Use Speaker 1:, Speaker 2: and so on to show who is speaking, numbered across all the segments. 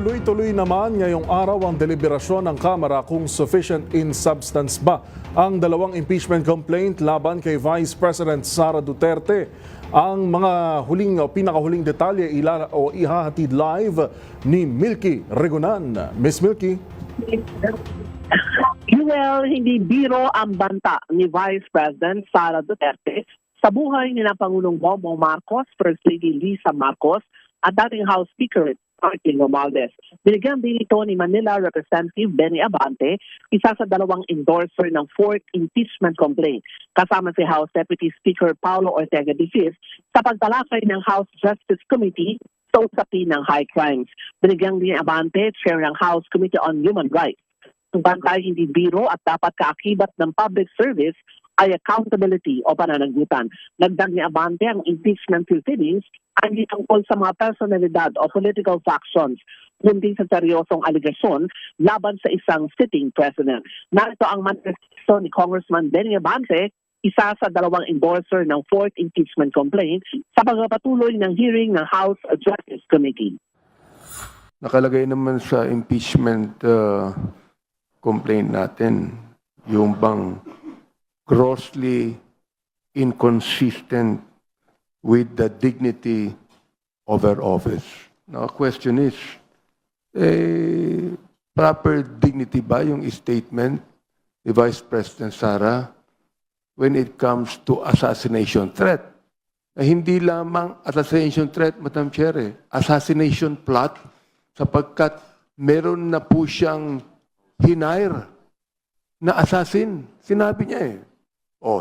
Speaker 1: Tuloy-tuloy naman ngayong araw ang deliberasyon ng Kamara kung sufficient in substance ba ang dalawang impeachment complaint laban kay Vice President Sara Duterte. Ang mga pinakahuling detalye ihahatid live ni Milky Regunan. Miss Milky?
Speaker 2: Well, hindi biro ang banta ni Vice President Sara Duterte sa buhay ni Pangulong Bongbong Marcos, First Lady Lisa Marcos, at dating House Speaker Martin Romualdez. Binigyan din ito ni Manila Representative Benny Abante, isa sa dalawang endorser ng fourth impeachment complaint, kasama si House Deputy Speaker Paulo Ortega V sa pagtalakay ng House Justice Committee sa usapin ng high crimes. Binigyan din ni Abante, Chair ng House Committee on Human Rights. Ang bantay hindi biro at dapat kaakibat ng public service ay accountability o pananagutan. Nagdag ni Abante ang impeachment proceedings ay hindi tungkol sa mga personalidad o political factions, kundi sa seryosong aligasyon laban sa isang sitting president. Narito ang manifesto ni Congressman Benny Abante, isa sa dalawang endorser ng fourth impeachment complaint sa pagpapatuloy ng hearing ng House Justice Committee.
Speaker 3: Nakalagay naman sa impeachment complaint natin yung bang grossly inconsistent with the dignity of her office. Now, the question is, proper dignity ba yung statement ni Vice President Sara when it comes to assassination threat? Hindi lamang assassination threat, Madam Chair, assassination plot, sapagkat meron na po siyang hinire na assassin. Sinabi niya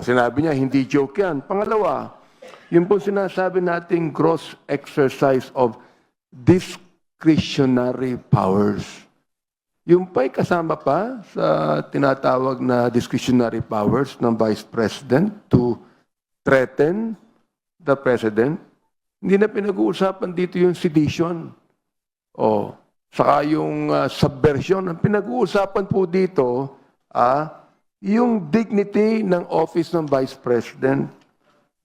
Speaker 3: sinabi niya, hindi joke yan. Pangalawa, yun po sinasabi nating gross exercise of discretionary powers. Yung pa'y kasama pa sa tinatawag na discretionary powers ng Vice President to threaten the President. Hindi na pinag-uusapan dito yung sedition. Saka yung subversion. Ang pinag-uusapan po dito, yung dignity ng office ng Vice President,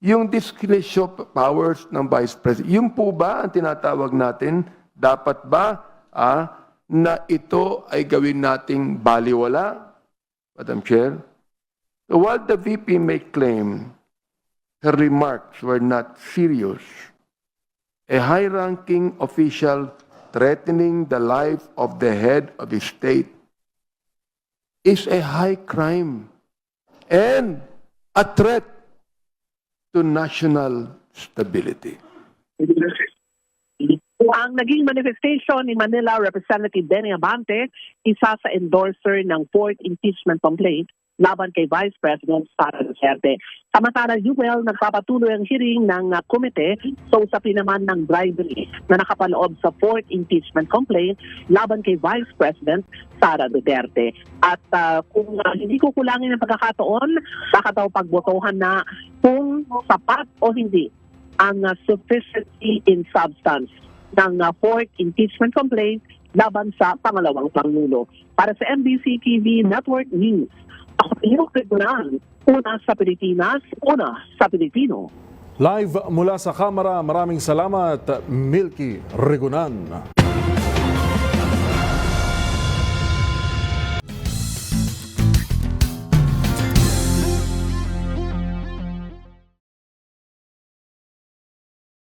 Speaker 3: yung discretion powers ng Vice President. Yung po ba ang tinatawag natin, dapat ba na ito ay gawin nating baliwala, Madam Chair? So while the VP may claim her remarks were not serious, a high-ranking official threatening the life of the head of the state is a high crime and a threat to national stability.
Speaker 2: Ang naging manifestation ni Manila Representative Benny Abante, isa sa endorser ng fourth impeachment complaint laban kay Vice President Sara Duterte. Samantala, nagpapatuloy ang hearing ng komite sa usapin naman ng bribery na nakapaloob sa fourth impeachment complaint laban kay Vice President Sara Duterte. At kung hindi kukulangin ang pagkakataon, baka daw pagbotohan na kung sapat o hindi ang sufficiency in substance ng fourth impeachment complaint laban sa pangalawang Pangulo. Para sa MBC TV Network News, ako yung Regunan, una sa Pilipinas, una sa Pilipino.
Speaker 1: Live mula sa Kamara, maraming salamat, Milky Regunan.